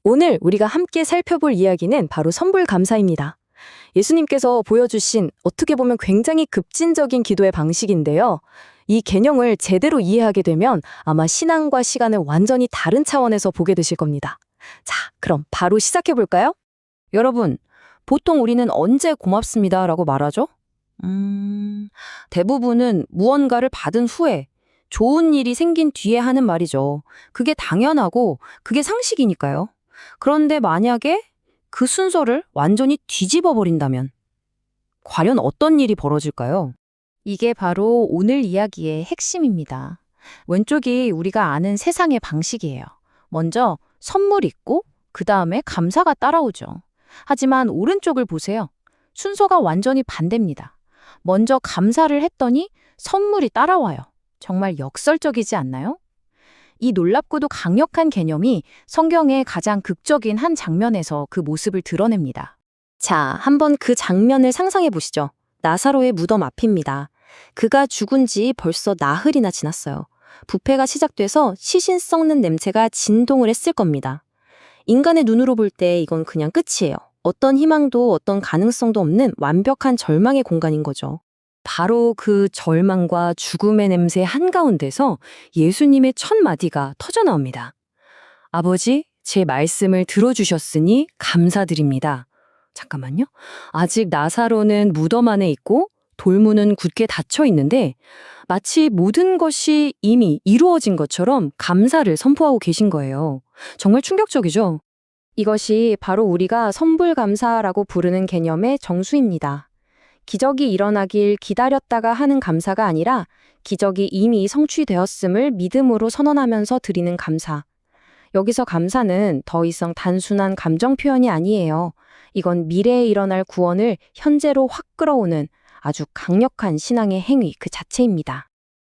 오늘 우리가 함께 살펴볼 이야기는 바로 선불감사입니다. 예수님께서 보여주신 어떻게 보면 굉장히 급진적인 기도의 방식인데요. 이 개념을 제대로 이해하게 되면 아마 신앙과 시간을 완전히 다른 차원에서 보게 되실 겁니다. 자, 그럼 바로 시작해 볼까요? 여러분, 보통 우리는 언제 고맙습니다라고 말하죠? 대부분은 무언가를 받은 후에 좋은 일이 생긴 뒤에 하는 말이죠. 그게 당연하고 그게 상식이니까요. 그런데 만약에 그 순서를 완전히 뒤집어 버린다면 과연 어떤 일이 벌어질까요? 이게 바로 오늘 이야기의 핵심입니다. 왼쪽이 우리가 아는 세상의 방식이에요. 먼저 선물 있고 그 다음에 감사가 따라오죠. 하지만 오른쪽을 보세요. 순서가 완전히 반대입니다. 먼저 감사를 했더니 선물이 따라와요. 정말 역설적이지 않나요? 이 놀랍고도 강력한 개념이 성경의 가장 극적인 한 장면에서 그 모습을 드러냅니다. 자, 한번 그 장면을 상상해 보시죠. 나사로의 무덤 앞입니다. 그가 죽은 지 벌써 나흘이나 지났어요. 부패가 시작돼서 시신 썩는 냄새가 진동을 했을 겁니다. 인간의 눈으로 볼 때 이건 그냥 끝이에요. 어떤 희망도 어떤 가능성도 없는 완벽한 절망의 공간인 거죠. 바로 그 절망과 죽음의 냄새 한가운데서 예수님의 첫 마디가 터져나옵니다. 아버지, 제 말씀을 들어주셨으니 감사드립니다. 잠깐만요. 아직 나사로는 무덤 안에 있고 돌문은 굳게 닫혀 있는데 마치 모든 것이 이미 이루어진 것처럼 감사를 선포하고 계신 거예요. 정말 충격적이죠? 이것이 바로 우리가 선불감사라고 부르는 개념의 정수입니다. 기적이 일어나길 기다렸다가 하는 감사가 아니라 기적이 이미 성취되었음을 믿음으로 선언하면서 드리는 감사. 여기서 감사는 더 이상 단순한 감정 표현이 아니에요. 이건 미래에 일어날 구원을 현재로 확 끌어오는 아주 강력한 신앙의 행위 그 자체입니다.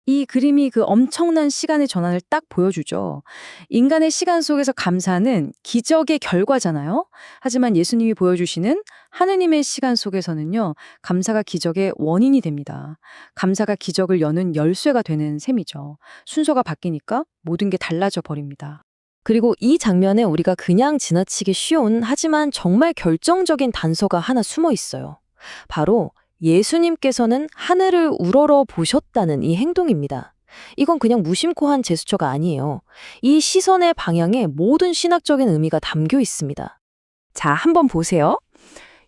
이 그림이 그 엄청난 시간의 전환을 딱 보여주죠. 인간의 시간 속에서 감사는 기적의 결과잖아요. 하지만 예수님이 보여주시는 하느님의 시간 속에서는요, 감사가 기적의 원인이 됩니다. 감사가 기적을 여는 열쇠가 되는 셈이죠. 순서가 바뀌니까 모든 게 달라져 버립니다. 그리고 이 장면에 우리가 그냥 지나치기 쉬운 하지만 정말 결정적인 단서가 하나 숨어 있어요. 바로 예수님께서는 하늘을 우러러 보셨다는 이 행동입니다. 이건 그냥 무심코 한 제스처가 아니에요. 이 시선의 방향에 모든 신학적인 의미가 담겨 있습니다. 자, 한번 보세요.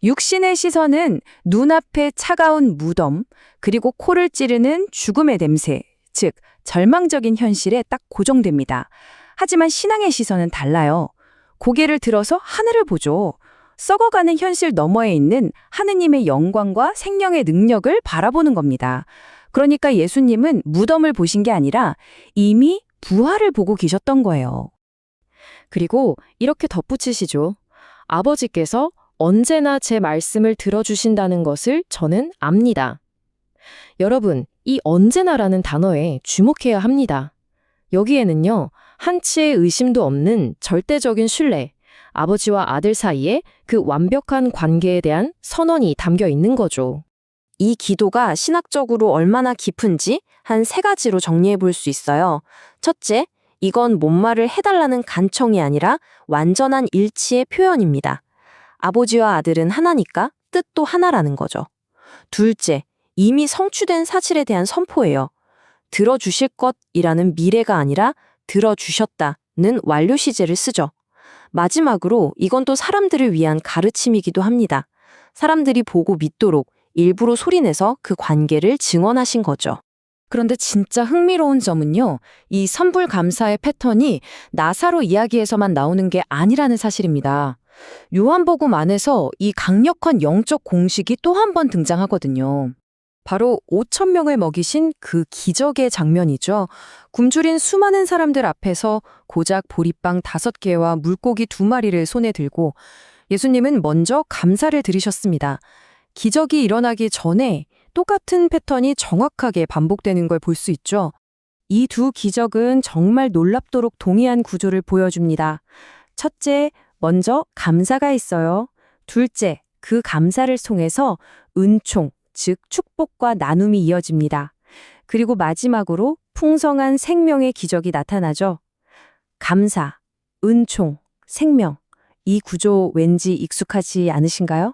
육신의 시선은 눈앞의 차가운 무덤, 그리고 코를 찌르는 죽음의 냄새, 즉 절망적인 현실에 딱 고정됩니다. 하지만 신앙의 시선은 달라요. 고개를 들어서 하늘을 보죠. 썩어가는 현실 너머에 있는 하느님의 영광과 생명의 능력을 바라보는 겁니다. 그러니까 예수님은 무덤을 보신 게 아니라 이미 부활을 보고 계셨던 거예요. 그리고 이렇게 덧붙이시죠. 아버지께서 언제나 제 말씀을 들어주신다는 것을 저는 압니다. 여러분, 이 언제나라는 단어에 주목해야 합니다. 여기에는요, 한치의 의심도 없는 절대적인 신뢰, 아버지와 아들 사이에 그 완벽한 관계에 대한 선언이 담겨 있는 거죠. 이 기도가 신학적으로 얼마나 깊은지 한 3가지로 정리해 볼 수 있어요. 첫째, 이건 뭔 말을 해달라는 간청이 아니라 완전한 일치의 표현입니다. 아버지와 아들은 하나니까 뜻도 하나라는 거죠. 둘째, 이미 성취된 사실에 대한 선포예요. 들어주실 것이라는 미래가 아니라 들어주셨다는 완료 시제를 쓰죠. 마지막으로 이건 또 사람들을 위한 가르침이기도 합니다. 사람들이 보고 믿도록 일부러 소리내서 그 관계를 증언하신 거죠. 그런데 진짜 흥미로운 점은요, 이 선불감사의 패턴이 나사로 이야기에서만 나오는 게 아니라는 사실입니다. 요한복음 안에서 이 강력한 영적 공식이 또 한 번 등장하거든요. 바로 5,000명을 먹이신 그 기적의 장면이죠. 굶주린 수많은 사람들 앞에서 고작 보리빵 5개와 물고기 2마리를 손에 들고 예수님은 먼저 감사를 드리셨습니다. 기적이 일어나기 전에 똑같은 패턴이 정확하게 반복되는 걸 볼 수 있죠. 이 두 기적은 정말 놀랍도록 동일한 구조를 보여줍니다. 첫째, 먼저 감사가 있어요. 둘째, 그 감사를 통해서 은총, 즉 축복과 나눔이 이어집니다. 그리고 마지막으로 풍성한 생명의 기적이 나타나죠. 감사, 은총, 생명. 이 구조 왠지 익숙하지 않으신가요?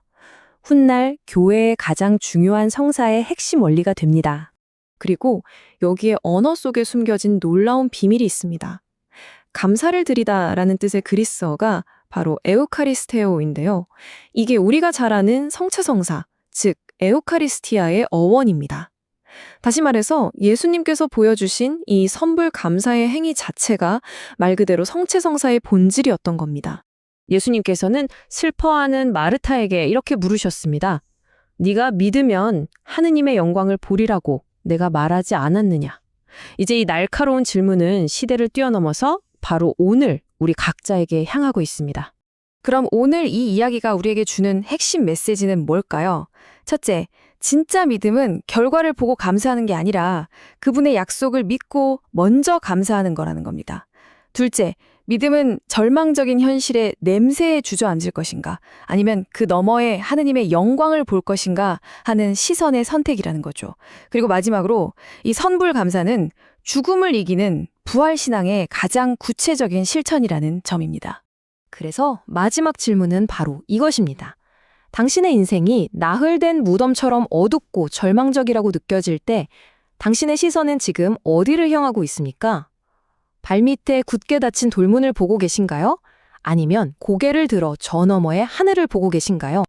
훗날 교회의 가장 중요한 성사의 핵심 원리가 됩니다. 그리고 여기에 언어 속에 숨겨진 놀라운 비밀이 있습니다. 감사를 드리다라는 뜻의 그리스어가 바로 에우카리스테오인데요. 이게 우리가 잘 아는 성체성사, 즉 에우카리스티아의 어원입니다. 다시 말해서 예수님께서 보여주신 이 선불 감사의 행위 자체가 말 그대로 성체성사의 본질이었던 겁니다. 예수님께서는 슬퍼하는 마르타에게 이렇게 물으셨습니다. 네가 믿으면 하느님의 영광을 보리라고 내가 말하지 않았느냐. 이제 이 날카로운 질문은 시대를 뛰어넘어서 바로 오늘 우리 각자에게 향하고 있습니다. 그럼 오늘 이 이야기가 우리에게 주는 핵심 메시지는 뭘까요? 첫째, 진짜 믿음은 결과를 보고 감사하는 게 아니라 그분의 약속을 믿고 먼저 감사하는 거라는 겁니다. 둘째, 믿음은 절망적인 현실에 냄새에 주저앉을 것인가 아니면 그 너머에 하느님의 영광을 볼 것인가 하는 시선의 선택이라는 거죠. 그리고 마지막으로 이 선불 감사는 죽음을 이기는 부활신앙의 가장 구체적인 실천이라는 점입니다. 그래서 마지막 질문은 바로 이것입니다. 당신의 인생이 나흘된 무덤처럼 어둡고 절망적이라고 느껴질 때 당신의 시선은 지금 어디를 향하고 있습니까? 발밑에 굳게 닫힌 돌문을 보고 계신가요? 아니면 고개를 들어 저 너머의 하늘을 보고 계신가요?